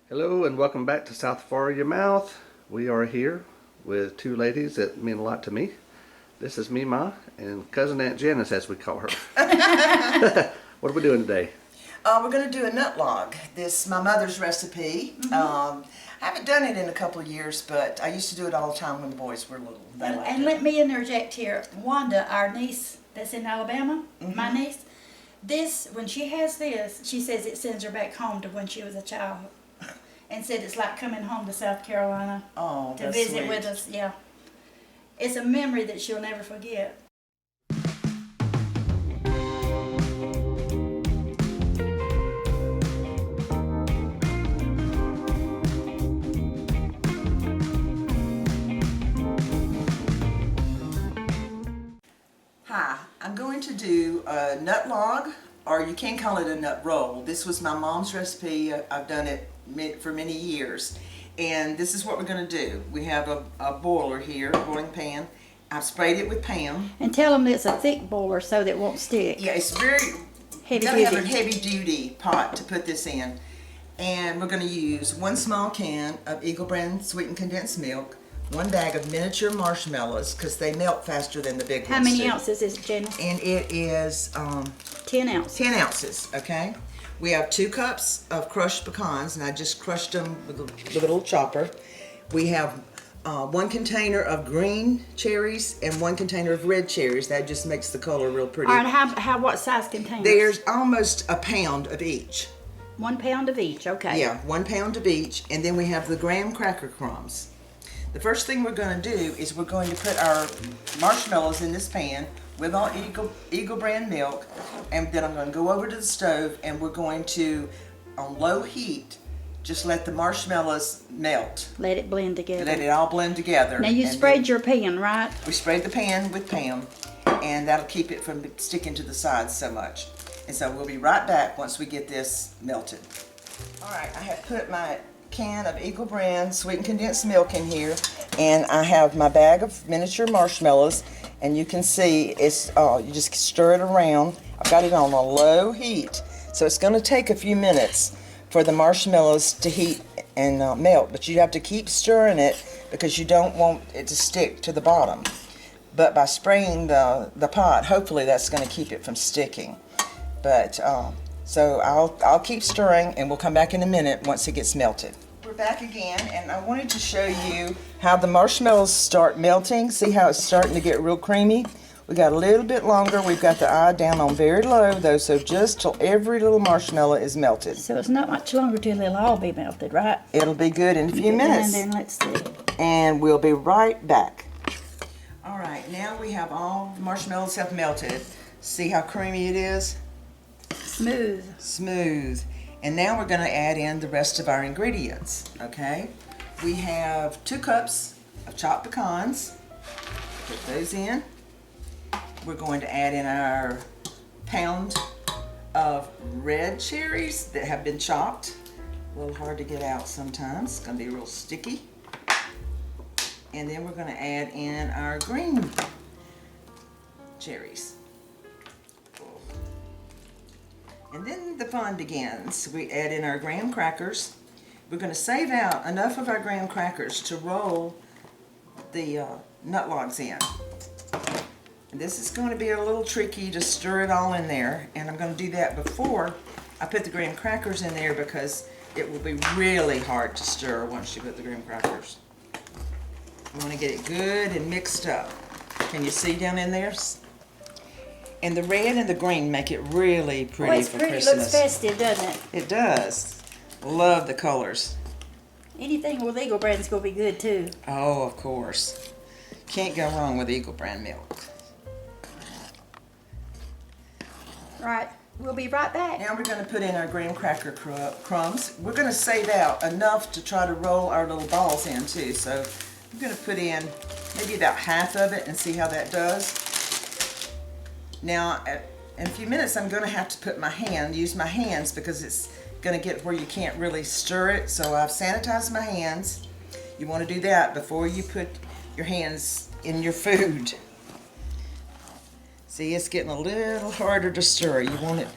Hello and welcome back to South Far Your Mouth. We are here with two ladies that mean a lot to me. This is Mema and cousin Aunt Janice, as we call her. What are we doing today? We're going to do a nut log. This is my mother's recipe. I haven't done it in a couple of years, but I used to do it all the time when the boys were little. And let me interject here. Wanda, our niece that's in Alabama, my niece, when she has this, she says it sends her back home to when she was a child. And said it's like coming home to South Carolina to visit sweet. with us. Yeah, it's a memory that she'll never forget. Hi, I'm going to do a nut log, or you can call it a nut roll. This was my mom's recipe. I've done it for many years. And this is what we're going to do. We have a boiler here, a boiling pan. I've sprayed it with Pam. And tell them it's a thick boiler so that it won't stick. Yeah, it's very Heavy gotta have a duty. heavy duty pot to put this in. And we're going to use 1 small can of Eagle brand sweetened condensed milk, 1 bag of miniature marshmallows because they melt faster than the big ones. How many do. ounces is it, Jenny? And it is 10 ounces. 10 ounces, okay? We have 2 cups of crushed pecans, and I just crushed them with a little chopper. We have 1 container of green cherries and 1 container of red cherries. That just makes the color real pretty. All right, what size containers? There's almost a pound of each. 1 pound of each, okay. Yeah, 1 pound of each, and then we have the graham cracker crumbs. The first thing we're going to do is we're going to put our marshmallows in this pan with our Eagle brand milk, and then I'm going to go over to the stove and we're going to, on low heat, just let the marshmallows melt. Let it blend together. Let it all blend together. Now you And sprayed your pan, right? we sprayed the pan with Pam, and that'll keep it from sticking to the sides so much. And so we'll be right back once we get this melted. All right, I have put my can of Eagle brand sweetened condensed milk in here, and I have my bag of miniature marshmallows, and you can see it's you just stir it around. I've got it on a low heat, so it's going to take a few minutes for the marshmallows to heat and melt, but you have to keep stirring it because you don't want it to stick to the bottom. But by spraying the pot, hopefully that's going to keep it from sticking. But so I'll keep stirring, and we'll come back in a minute once it gets melted. We're back again, and I wanted to show you how the marshmallows start melting. See how it's starting to get real creamy? We got a little bit longer. We've got the eye down on very low though, so just till every little marshmallow is melted. So it's not much longer till they'll all be melted, right? It'll be good in a few minutes. And then let's see. And we'll be right back. All right, now we have all the marshmallows have melted. See how creamy it is? Smooth. Smooth. And now we're going to add in the rest of our ingredients, okay? We have 2 cups of chopped pecans. Put those in. We're going to add in our pound of red cherries that have been chopped. A little hard to get out sometimes. It's going to be real sticky. And then we're going to add in our green cherries. And then the fun begins. We add in our graham crackers. We're going to save out enough of our graham crackers to roll the nut logs in. And this is going to be a little tricky to stir it all in there, and I'm going to do that before I put the graham crackers in there because it will be really hard to stir once you put the graham crackers. You want to get it good and mixed up. Can you see down in there? And the red and the green make it really pretty Well, it's for pretty. Christmas. Looks festive, doesn't it? It does. Love the colors. Anything with Eagle brand's gonna be good too. Oh, of course. Can't go wrong with Eagle brand milk. Right. We'll be right back. Now we're going to put in our graham cracker crumbs. We're going to save out enough to try to roll our little balls in too. So I'm going to put in maybe about half of it and see how that does. Now, in a few minutes, I'm going to have to use my hands because it's going to get where you can't really stir it. So I've sanitized my hands. You want to do that before you put your hands in your food. See, it's getting a little harder to stir. You want it,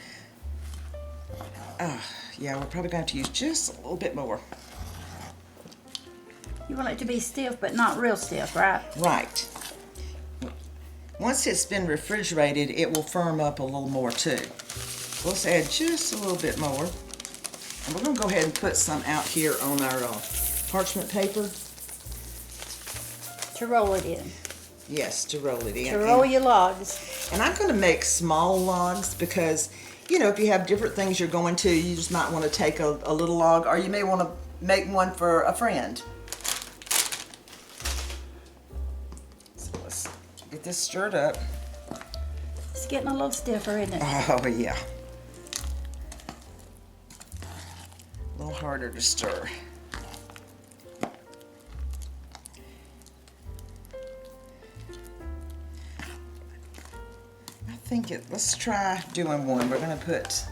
Yeah, we're probably going to have to use just a little bit more. You want it to be stiff, but not real stiff, right? Right. Once it's been refrigerated, it will firm up a little more too. Let's add just a little bit more. And we're going to go ahead and put some out here on our parchment paper. To roll it in. Yes, to roll it in. To roll your logs. And I'm going to make small logs because, you know, if you have different things you're going to, you just might want to take a little log, or you may want to make one for a friend. So let's get this stirred up. It's getting a little stiffer, isn't it? Oh, yeah. A little harder to stir. Let's try doing one. We're going to put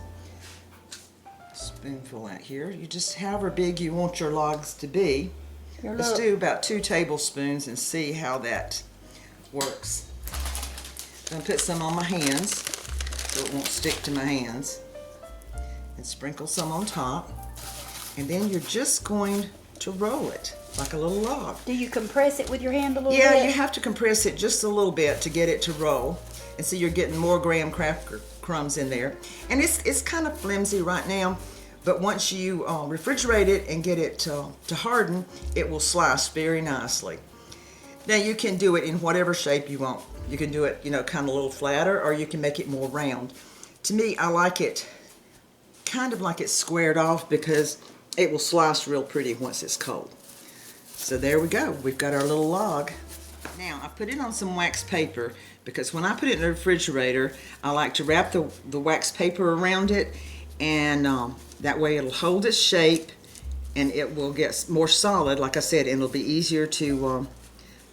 a spoonful out here. You just, however big you want your logs to be. Let's do about 2 tablespoons and see how that works. I'm going to put some on my hands so it won't stick to my hands. And sprinkle some on top. And then you're just going to roll it like a little log. Do you compress it with your hand a little bit? Yeah, you have to compress it just a little bit to get it to roll. And so you're getting more graham cracker crumbs in there. And it's kind of flimsy right now, but once you refrigerate it and get it to harden, it will slice very nicely. Now you can do it in whatever shape you want. You can do it, you know, kind of a little flatter, or you can make it more round. To me, I like it kind of like it's squared off because it will slice real pretty once it's cold. So there we go. We've got our little log. Now I put it on some wax paper because when I put it in the refrigerator, I like to wrap the wax paper around it, and that way it'll hold its shape and it will get more solid, like I said, and it'll be easier to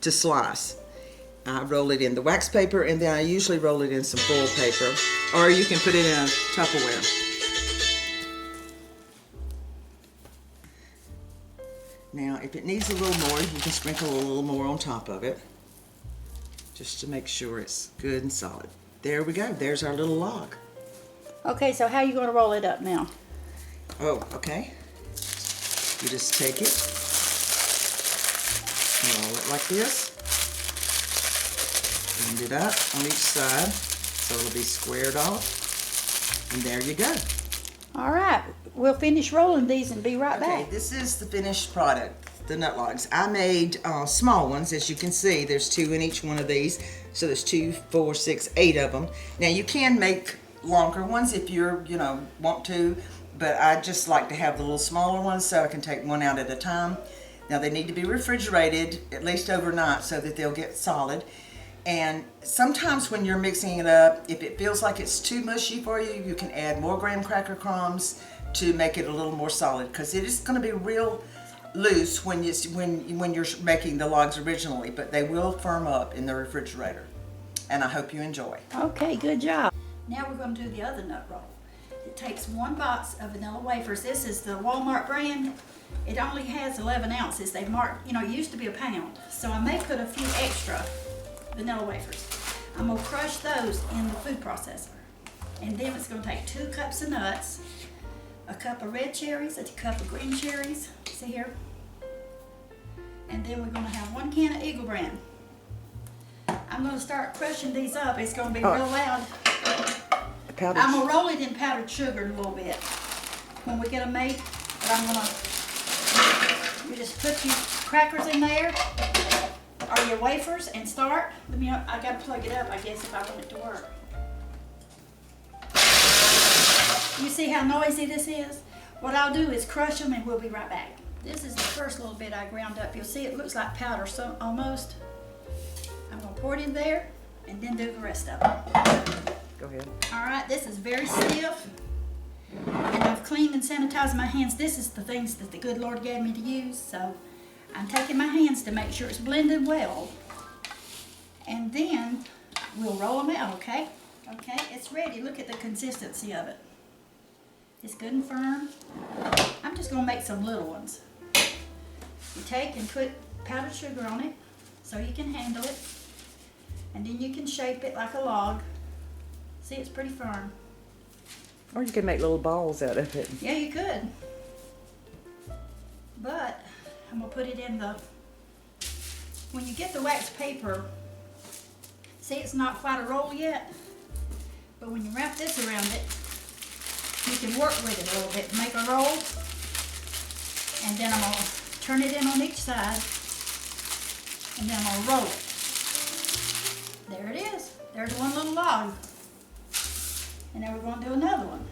slice. I roll it in the wax paper, and then I usually roll it in some foil paper, or you can put it in a Tupperware. Now, if it needs a little more, you can sprinkle a little more on top of it, just to make sure it's good and solid. There we go. There's our little log. Okay, so how are you going to roll it up now? Oh, okay. You just take it, roll it like this, bend it up on each side so it'll be squared off, and there you go. All right, we'll finish rolling these and be right Okay, back. this is the finished product, the nut logs. I made small ones, as you can see. There's 2 in each one of these, so there's 2, 4, 6, 8 of them. Now you can make longer ones if you're, you know, want to, but I just like to have the little smaller ones so I can take one out at a time. Now they need to be refrigerated at least overnight so that they'll get solid. And sometimes when you're mixing it up, if it feels like it's too mushy for you, you can add more graham cracker crumbs to make it a little more solid, because it is going to be real loose when you're making the logs originally, but they will firm up in the refrigerator. And I hope you enjoy. Okay, good job. Now we're going to do the other nut roll. It takes 1 box of vanilla wafers. This is the Walmart brand. It only has 11 ounces. They marked, you know, it used to be a pound. So I may put a few extra vanilla wafers. I'm going to crush those in the food processor. And then it's going to take 2 cups of nuts, a cup of red cherries, a cup of green cherries, see here. And then we're going to have 1 can of Eagle Brand. I'm going to start crushing these up. It's going to be real loud. I'm going to roll it in powdered sugar a little bit when we get them made. But I'm going to, you just put your crackers in there, or your wafers, and start. Let me, I got to plug it up, I guess, if I want it to work. You see how noisy this is? What I'll do is crush them and we'll be right back. This is the first little bit I ground up. You'll see it looks like powder, so almost. I'm going to pour it in there and then do the rest of it. Go ahead. All right, this is very stiff. And I've cleaned and sanitized my hands. This is the things that the good Lord gave me to use, so I'm taking my hands to make sure it's blended well. And then we'll roll them out, okay? Okay, it's ready. Look at the consistency of it. It's good and firm. I'm just going to make some little ones. You take and put powdered sugar on it so you can handle it. And then you can shape it like a log. See, it's pretty firm. Or you can make little balls out of it. Yeah, you could. But I'm gonna put it in the, when you get the wax paper, see it's not quite a roll yet, but when you wrap this around it, you can work with it a little bit, make a roll, and then I'm gonna turn it in on each side, and then I'm gonna roll it. There it is. There's one little log. And then we're going to do another one.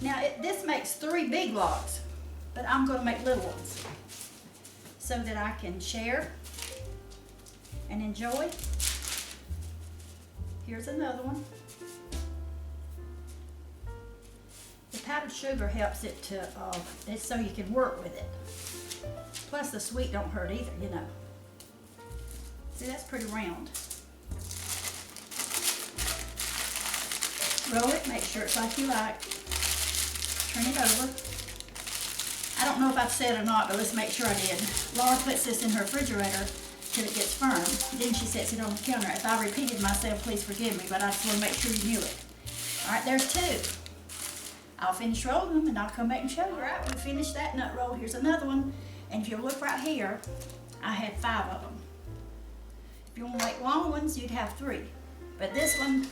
Now this makes 3 big logs, but I'm going to make little ones so that I can share and enjoy. Here's another one. The powdered sugar helps it to, it's so you can work with it. Plus the sweet don't hurt either, you know. See, that's pretty round. Roll it, make sure it's like you like. Turn it over. I don't know if I've said or not, but let's make sure I did. Laura puts this in her refrigerator till it gets firm. Then she sets it on the counter. If I repeated myself, please forgive me, but I just want to make sure you knew it. All right, there's 2. I'll finish rolling them and I'll come back and show you. All right, we finished that nut roll. Here's another one. And if you look right here, I had 5 of them. If you want to make long ones, you'd have 3. But this one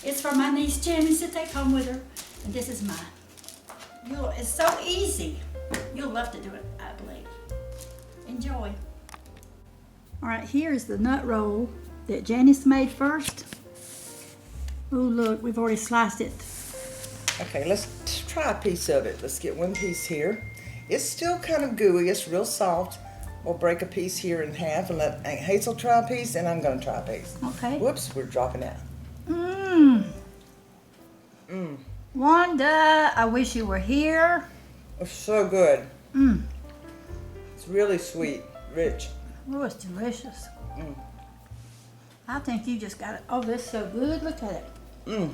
is for my niece Janice to take home with her. And this is mine. It's so easy. You'll love to do it, I believe. Enjoy. All right, here's the nut roll that Janice made first. Oh, look, we've already sliced it. Okay, let's try a piece of it. Let's get one piece here. It's still kind of gooey. It's real soft. We'll break a piece here in half and let Aunt Hazel try a piece, and I'm going to try a piece. Okay. Whoops, we're dropping out. Wanda, I wish you were here. It's so good. It's really sweet, rich. Oh, it's delicious. I think you just got it. Oh, this is so good. Look at it.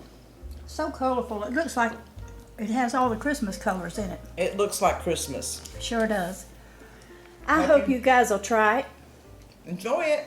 So colorful. It looks like it has all the Christmas colors in it. It looks like Christmas. Sure does. I hope you guys will try it. Enjoy it.